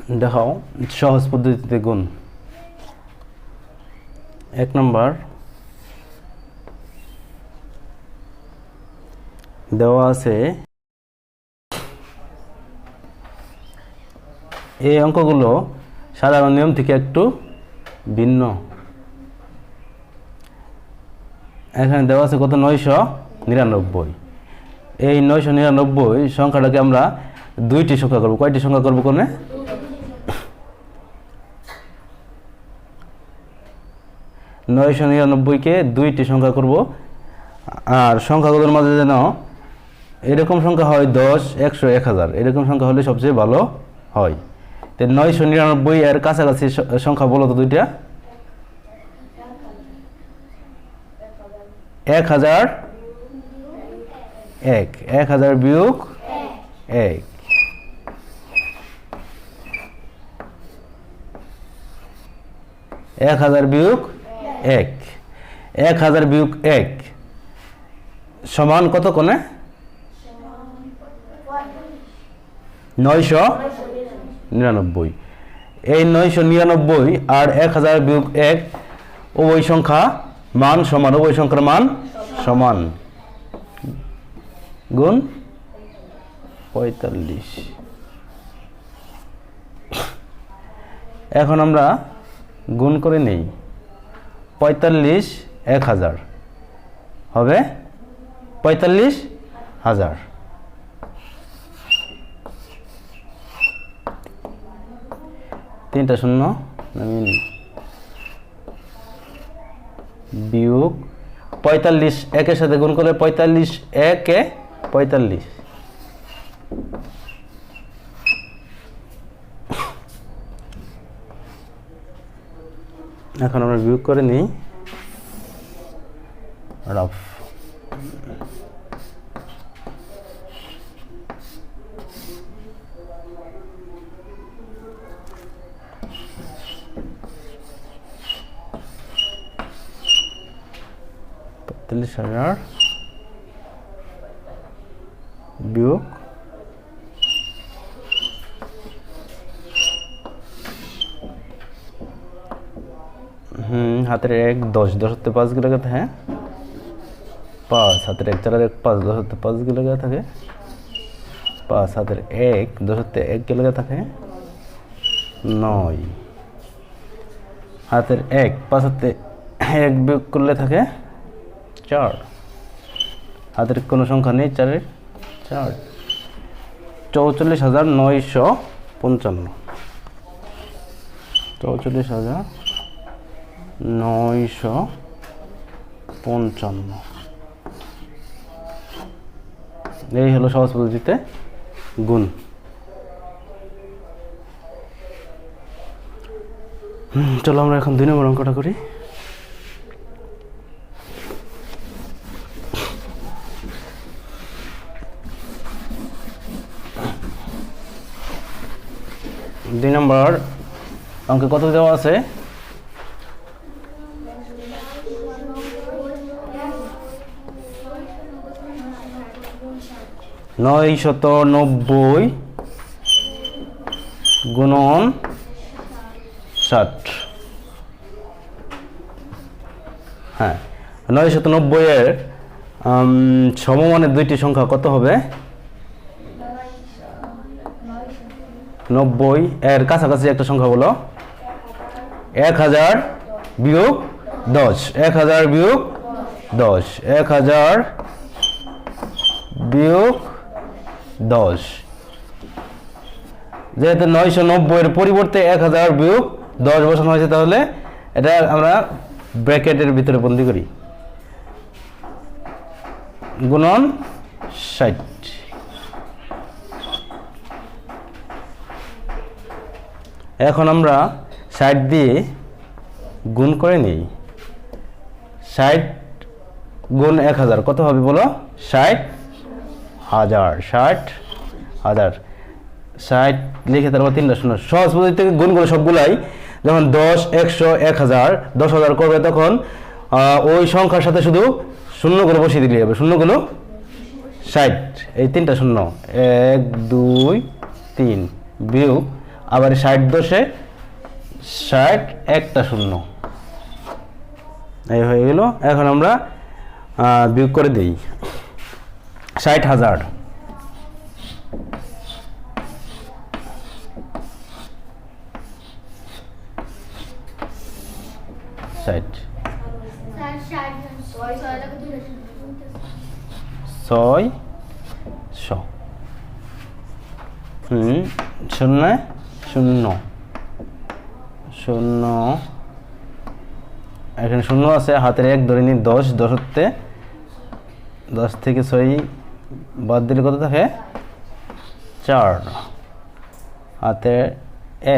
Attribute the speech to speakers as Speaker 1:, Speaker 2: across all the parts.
Speaker 1: দেখাও সহজ পদ্ধতিতে গুণ। 1 নম্বর দেওয়া আছে এই অঙ্কগুলো সাধারণ নিয়ম থেকে একটু ভিন্ন। এখানে দেওয়া আছে কত 999। এই 999 সংখ্যাটাকে আমরা দুইটি সংখ্যা করব। কয়টি সংখ্যা করব কোনে? 999কে দুইটি সংখ্যা করব। আর সংখ্যাগুলোর মাঝে যেন এরকম সংখ্যা হয় 10, 100, 1000, এরকম সংখ্যা হলে সবচেয়ে ভালো হয়। তো 999 এর কাছাকাছি সংখ্যা বলো তো দুইটা। 1000 1, 1000 বিয়োগ 1, 1000 বিয়োগ 1, 1000 বিয়োগ 1 সমান কত কোনে? 999। এই 999 আর 1000 বিয়োগ 1 উভয় সংখ্যা মান সমান, উভয় সংখ্যার মান সমান। গুণ 45। এখন আমরা গুণ করে নেই। 45 1000 হবে 45,000। তিনটা শূন্য নামিয়ে নিই। বিয়োগ 45 1-এর সাথে গুণ করলে 45 1 45। এখন আমরা বিয়োগ করে নিই। রাফ $45,000 বিয়োগ হাতের 1 10, 10 হাতে 5 গেলে থাকে, হ্যাঁ 5 হাতের 1 4 1 5, 10 হাতে 5 গেলে থাকে 5 হাতের 1 10 হাতে 1 গেলে থাকে 9 হাতের 1 5 হাতে 1 বিয়োগ করলে থাকে 4 হাতের কোনো সংখ্যা নেই 4 এর 4 44,955 44,955 এই হলো সহজ পদ্ধতিতে গুণ। চলো আমরা এখন 2 নম্বর অঙ্কটা করি। দুই নম্বর অঙ্কে কত দেওয়া আছে? 990 গুণন 60। হ্যাঁ 990 এর সমমানের দুইটি সংখ্যা কত হবে? 90 এর কাছাকাছি একটা সংখ্যা বলো। 1000 বিয়োগ 10, 1000 বিয়োগ 10, 1000 বিয়োগ 10। যেহেতু 990 এর পরিবর্তে 1000 বিয়োগ 10 বসানো হয়েছে, তাহলে এটা আমরা ব্র্যাকেটের ভিতরে বন্দি করি। গুণন 60। এখন আমরা 60 দিয়ে গুণ করে নিই। 60 গুণ 1000 কত হবে বলো? 60,000। 60,000 60 লিখে তারপর 3টা শূন্য। সহজ পদ্ধতি থেকে গুণ করে সবগুলাই যখন 10, 100, 1000, 10,000 করবে তখন ওই সংখ্যার সাথে শুধু শূন্যগুলো বসিয়ে দিলে হবে। শূন্যগুলো 60, এই 3টা শূন্য 1 2 3 বিয়োগ আবার 60 10-এ 60 একটা শূন্য, এই হয়ে গেল। এখন আমরা বিয়োগ করে দিই। 60,000 60 600 শূন্য শূন্য শূন্য, এখানে শূন্য আছে, হাতের 1 ধরে নিই। 10 10-তে 10 থেকে 6 বাদ দিলে কত থাকে? 4। হাতের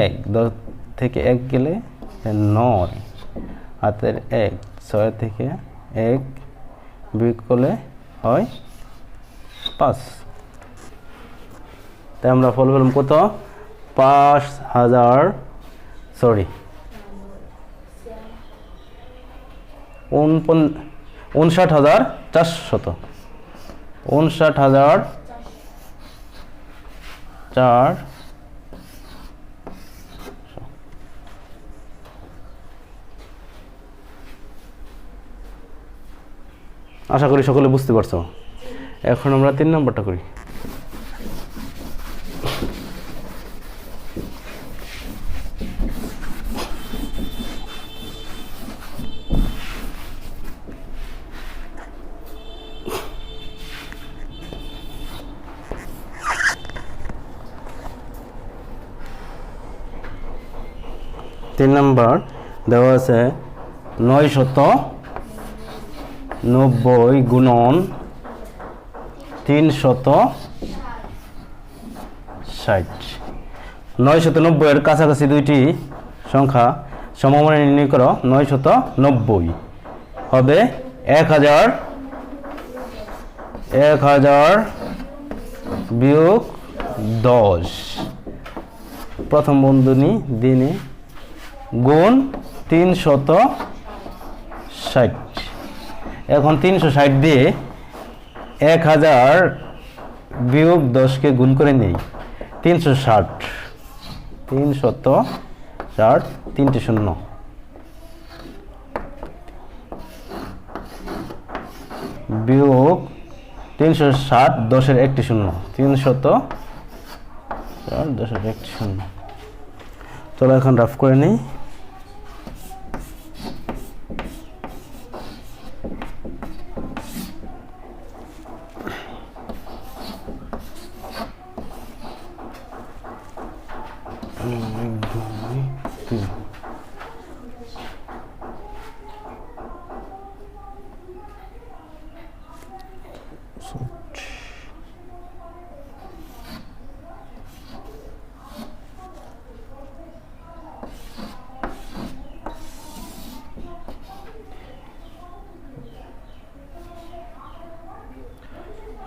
Speaker 1: 1 10 থেকে 1 গেলে 9, হাতের 1 6 থেকে 1 বিয়োগ করলে হয় 5। তাই আমরা ফল পেলাম কত? 5,000 সরি 59,400 59,400। আশা করি সকলে বুঝতে পারছো। এখন আমরা 3 নম্বরটা করি। তিন নম্বর দেওয়া আছে 990 গুণন 360। 990 এর কাছাকাছি দুইটি সংখ্যা সমমানে নির্ণয় করো। 990 হবে 1000 বিয়োগ 10 প্রথম বন্ধনী দিনে গুণ 360। এখন 360 দিয়ে 1000 বিয়োগ 10-কে গুণ করে নেই। 360 360 শূন্য, বিয়োগ 360 10-এর একটি শূন্য, 360 10-এর একটি শূন্য। চলো এখন রাফ করে নিই।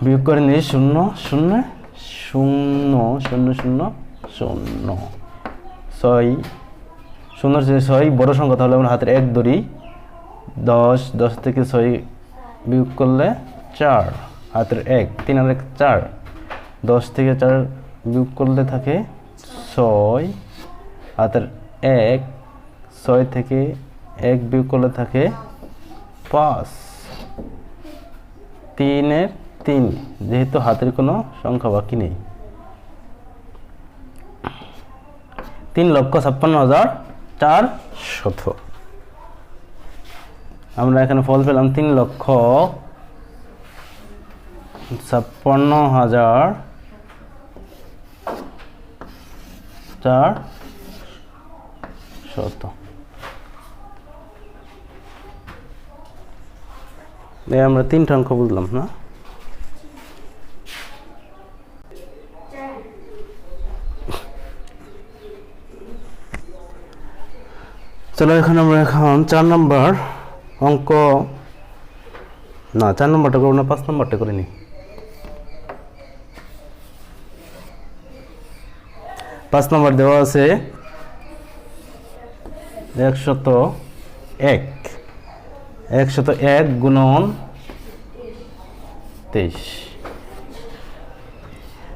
Speaker 1: বিয়োগ করে নিই 0 0 0 0 0 0 6 0 থেকে 6 বড় সংখ্যা, তাহলে আমরা হাতের 1 ধরি। 10 10 থেকে 6 বিয়োগ করলে 4, হাতের 1 3 আর 1 4, 10 থেকে 4 বিয়োগ করলে থাকে 6, হাতের 1 6 থেকে 1 বিয়োগ করলে থাকে 5, 3 এর 3, যেহেতু হাতের কোনো সংখ্যা বাকি নেই। 3,56,400। আমরা এখানে ফল পেলাম 3,56,400। আমরা 3টা অঙ্ক বুঝলাম না? চলো এখন আমরা 4 নম্বর অঙ্ক, না 4 নম্বরটা করবো না, 5 নম্বরটা করে নিই। 5 নম্বর দেওয়া আছে 101 গুণন 23।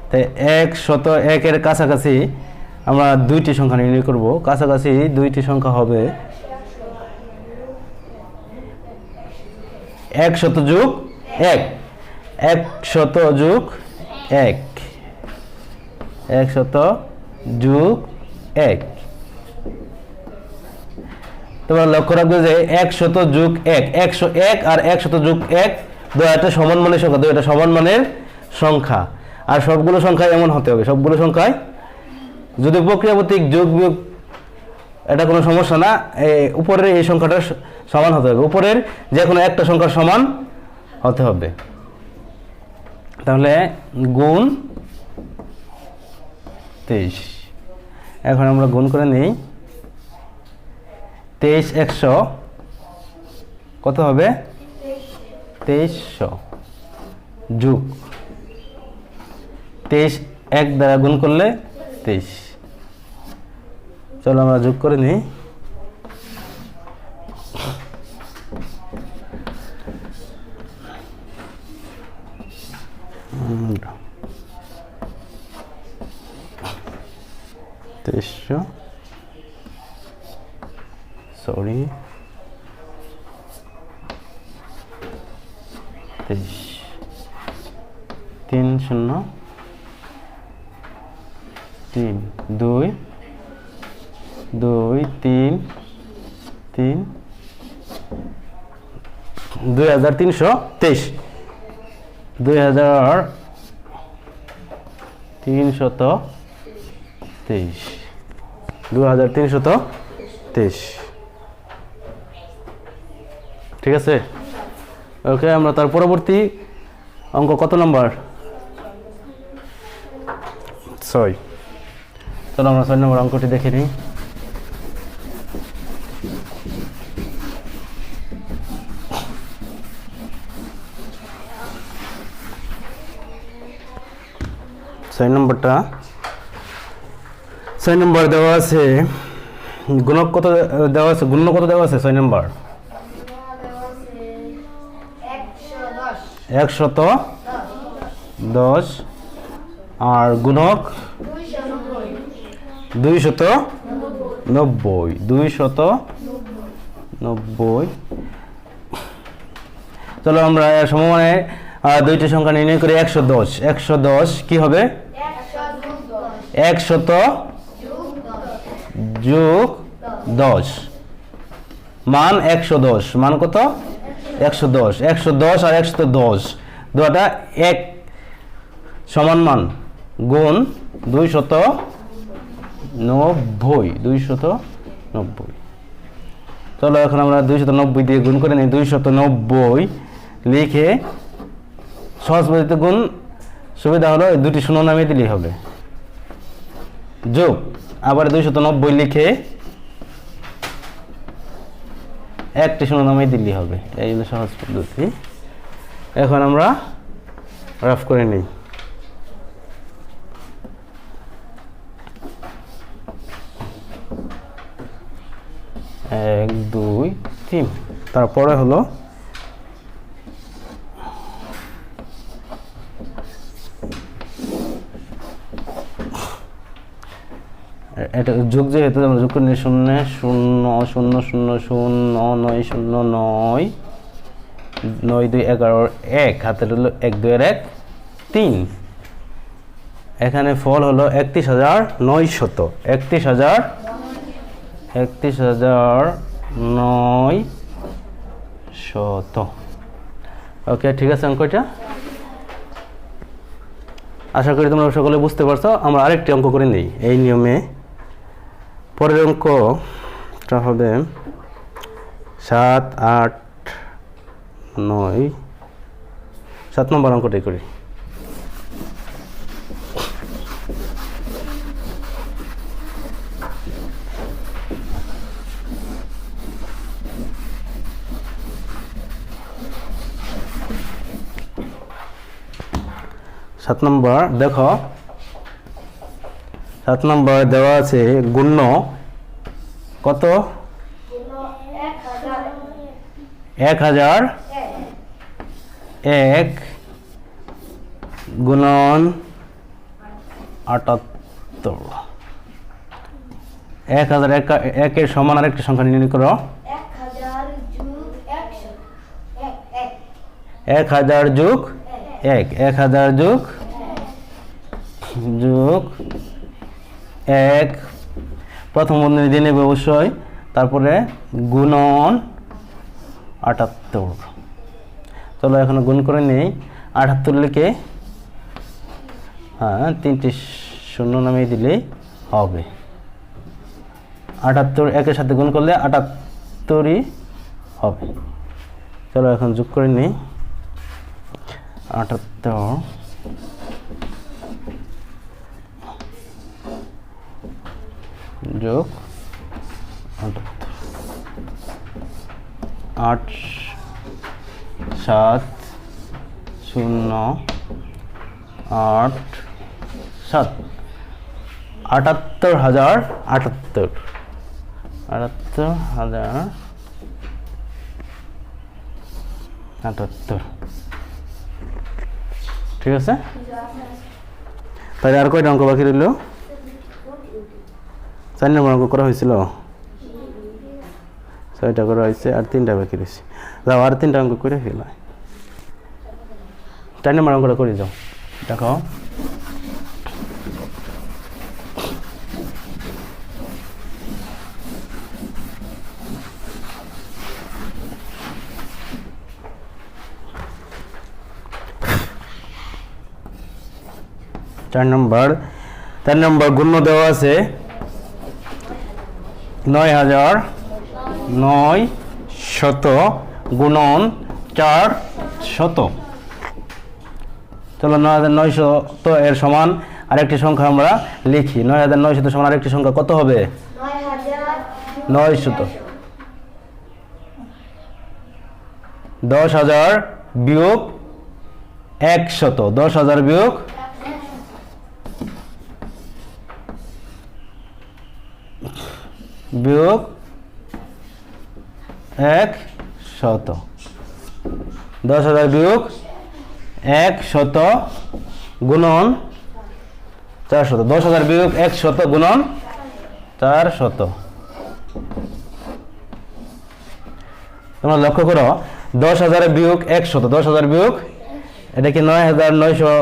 Speaker 1: তাই 101 এর কাছাকাছি আমরা দুইটি সংখ্যা নির্ণয় করব। কাছাকাছি দুইটি সংখ্যা হবে 100 যোগ 1, 100 যোগ 1, 100 যোগ 1। তোমরা লক্ষ্য রাখবে যে 100 যোগ 1, 101 আর 100 যোগ 1 দুইটা সমান মানের সংখ্যা, দুইটা সমান মানের সংখ্যা। আর সবগুলো সংখ্যা এমন হতে হবে, সবগুলো সংখ্যায় যদি প্রক্রিয়াবর্তিক যোগ বিয়োগ এটা কোনো সমস্যা না, উপরের এই সংখ্যাটা সমান হতে হবে, উপরের যে কোনো একটা সংখ্যার সমান হতে হবে। তাহলে গুণ 23। এখন আমরা গুণ করে নিই। 23 100 কত হবে? 2300 যোগ 23 1 দ্বারা গুণ করলে 23। চলো আমরা যোগ করে নিই। সরি 3 0 3 2 2 3 3 2323 2323 ঠিক আছে। ওকে, আমরা তার পরবর্তী অঙ্ক কত নাম্বার? 6। চলো আমরা 6 নম্বর অঙ্কটি দেখে নিই। ছয় নম্বর দেওয়া আছে গুণক কত দেওয়া আছে, গুণ্য কত দেওয়া আছে? 6 নম্বর 110 আর গুণক 290। চলো আমরা সমমানে দুইটি সংখ্যা নির্ণয় করি। 110 কি হবে? 100 যোগ 10 মান 110, মান কত? 110 আর 110 দুটা এক সমান মান, গুণ 290। চলো এখন আমরা 290 দিয়ে গুণ করে নিই। 290 লিখে সহজ পদ্ধতিতে গুণ সুবিধা হলো এই দুটি শূন্য নামিয়ে দিলেই হবে, যোগ আবার 290 লিখে একটি শূন্য নামিয়ে দিলেই হবে। এই হলো সহজ পদ্ধতি। এখন আমরা রাফ করে নিই। 1 2 3। তারপরে হলো এটা যোগ, যেহেতু আমরা যোগ করে নিই 0 0 0 0 0 9 0 9 9 2 11 1 হাতের হলো 1 2 1 3। এখানে ফল হলো 31900। 31900। ওকে, ঠিক আছে অঙ্কটা। আশা করি তোমরা সকলে বুঝতে পারছো। আমরা আরেকটি অঙ্ক করে নিই এই নিয়মে। পরের অঙ্কটা হবে 7 8 9। 7 নম্বর অঙ্কটাই করি। সাত নম্বর দেখো, 7 নম্বর দেওয়া আছে গুণ্য কত? 1001 গুণন 78। 1000 একের সমান আরেকটি সংখ্যা নির্ণয় করো। 1000 যোগ 1 1000 যোগ 1 প্রথম বন্ধনী দিয়ে নেবে অবশ্যই, তারপরে গুণন 78। চলো এখন গুণ করে নেই। 78 লিখে হ্যাঁ 3টি শূন্য নামিয়ে দিলেই হবে। 78 একের সাথে গুণ করলে 78ই হবে। চলো এখন যোগ করে নিই। 78 যোগ 78 8 7 0 8 7 78,078 78,078। ঠিক আছে, তাহলে আর কয়টা অঙ্ক বাকি রইল? 4 নম্বর অঙ্ক করা হয়েছিল, 6টা করা হয়েছে, আর 3টা বাকি রয়েছে। যাও আর 3টা অঙ্ক করে ফেলা। 4 নম্বর অঙ্কটা করে যাও, দেখো। চার নম্বর গুণ্য দেওয়া আছে 9,900 গুণন 400। চলো 9,900 এর সমান আরেকটি সংখ্যা আমরা লিখি। 9,900 সমান আরেকটি সংখ্যা কত হবে? 900। 10,000 বিয়োগ 100। 10,000 বিয়োগ 100। 10,000 বিয়োগ 100 গুণন 400। 10,000 বিয়োগ 100 গুণন 400। তোমরা লক্ষ্য করো 10,000 বিয়োগ 100। 10,000 বিয়োগ এটা কি 9,900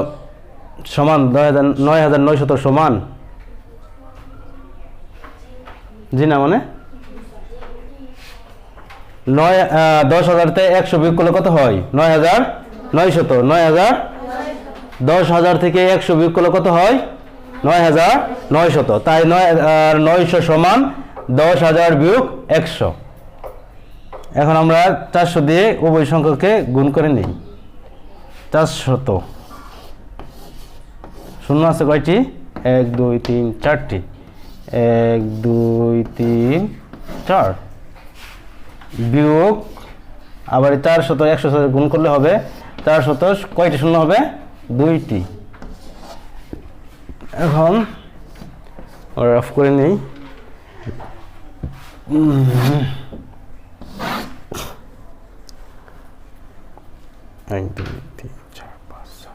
Speaker 1: সমান? 9,900 সমান? জি না, মানে 10,000 তে 100 বিয়োগ করলে কত হয়? 9,900। 10,000 থেকে 100 বিয়োগ করলে কত হয়? 9,900। তাই 9,900 সমান 10,000 বিয়োগ 100। এখন আমরা 400 দিয়ে উভয় সংখ্যাকে গুণ করে নিই। 400 শূন্য আছে কয়টি? 1 2 3 4টি। 1 2 3 4 বিয়োগ আবার 400 100 সাথে গুণ করলে হবে 400 কয়টি শূন্য হবে? 2টি। এখন অফ করে নেই। 1 2 3 4 5 6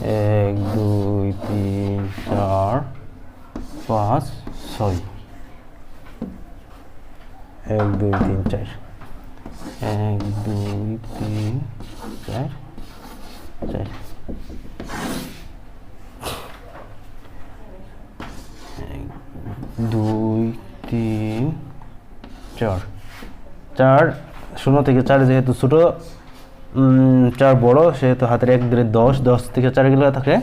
Speaker 1: 1 2 3 4 5 6 1 2 3 4 1 2 3 4 4 2 3 4 4 শূন্য থেকে 4 যেহেতু ছোট 4 বড় সেহেতু হাতের 1 ধরে 10 10 থেকে 4 গেলে থাকে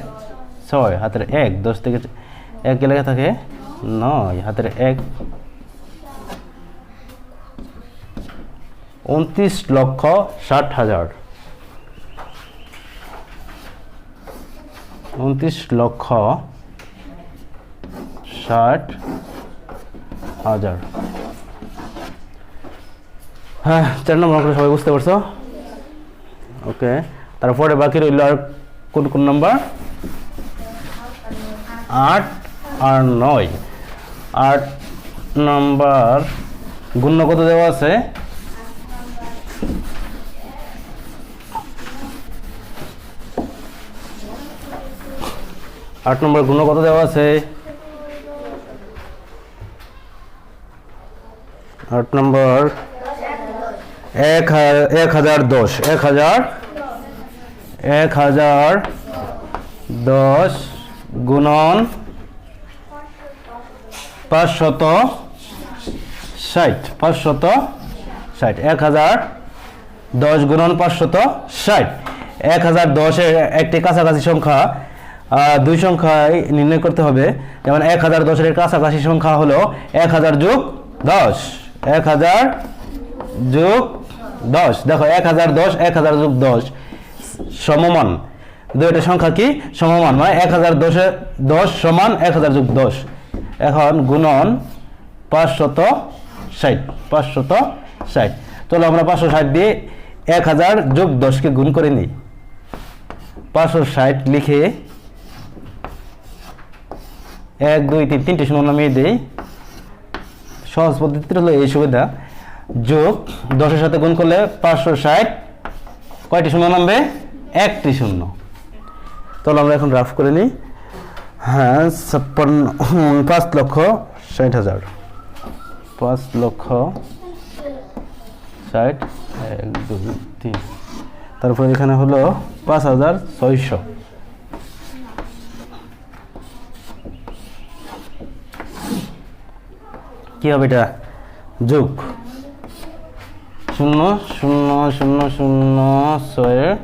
Speaker 1: 6 হাতের 1 10 থেকে 1 গেলে থাকে 9 হাতের 1 29,60,000 29,60,000। হ্যাঁ 4 নম্বর অঙ্কটা সবাই বুঝতে পারছো? ওকে, তারপরে বাকি রইল আর কোন কোন নাম্বার? 8 আর 9। 8 নাম্বার গুণ্য কত দেওয়া আছে? 8 নম্বর গুণ কত দেওয়া আছে? 8 নম্বর 1010 1010 গুণন 560 1010 গুণন 560 1010 এর একটি কাছাকাছি সংখ্যা দুই সংখ্যায় নির্ণয় করতে হবে। যেমন 1010 এর কাছাকাছি সংখ্যা হলো 1000 যোগ 10 1000 যোগ 10। দেখো 1010 1000 যোগ 10 সমমান, দুইটা সংখ্যা কি সমমান, মানে 1010 সমান 1000 যোগ 10। এখন গুণন 560। চলো আমরা 560 দিয়ে 1000 যোগ 10 কে গুণ করে নিই। 560 লিখে 1 2 3 তিনটে শূন্য নামিয়ে দেই। সহজ পদ্ধতি হলো এই সুবিধা, যোগ 10 এর সাথে গুণ করলে 560 কয়টি শূন্য নামবে? একটি শূন্য। চলো আমরা এখন রাফ করে নিই। হ্যাঁ 5,60,000 5,60,000 1 2 3, তারপর এখানে হলো 5,600। কি হবে এটা? যোগ 0 0 0 0 6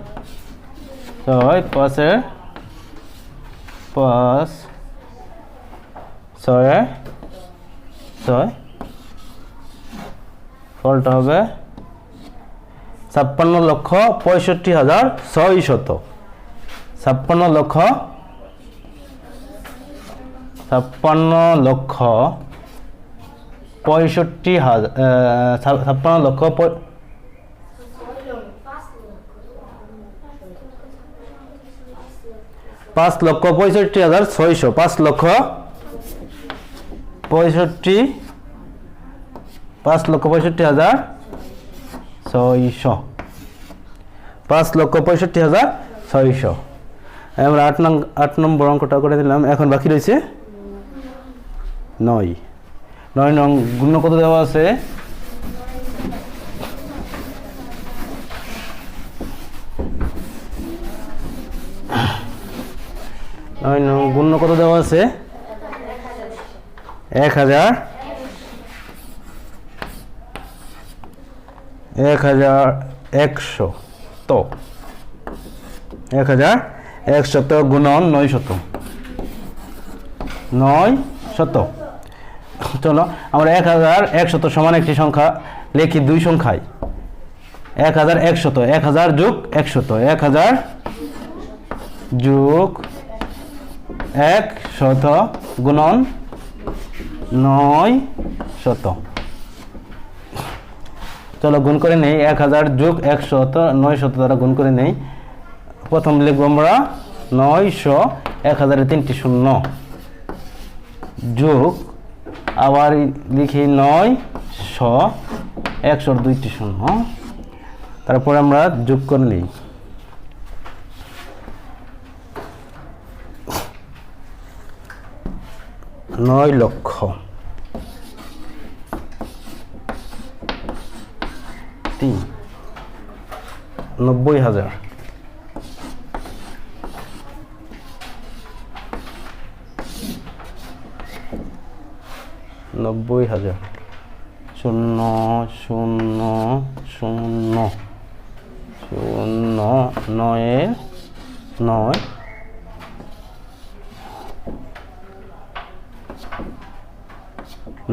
Speaker 1: 5 5 6 6, ফলটা হবে 56,65,600। 56,65,600 5,65,600 5,65,600। আমরা 8 নম্বর অঙ্কটা করে দিলাম। এখন বাকি রয়েছে 9 নং গুণ কত দেওয়া আছে? 9 নং গুণ কত দেওয়া আছে? 1000 1100 তো 1100 গুণন 900। চলো আমরা 1100 সমান একটি সংখ্যা লিখি দুই সংখ্যায়। 1100 1000 যোগ 100 1000 যোগ 100 গুণন 900। চলো গুণ করে নেই। 1000 যোগ 100 900 দ্বারা গুণ করে নেই। প্রথম লিখবো আমরা 900, 1000 এ 3টি শূন্য, যোগ আবার লিখি 900, 100 2টি শূন্য, তারপরে আমরা যোগ করে নিই। 9 লক্ষ 90,000 90,000 0 0 0 0 9 9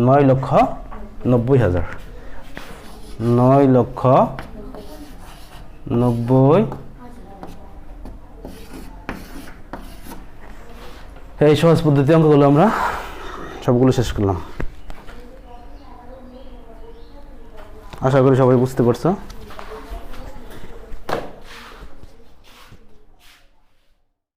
Speaker 1: 9,90,000 9,90,000। এই সহজ পদ্ধতি অঙ্কগুলো আমরা সবগুলো শেষ করলাম। আশা করি সবাই বুঝতে পারছো।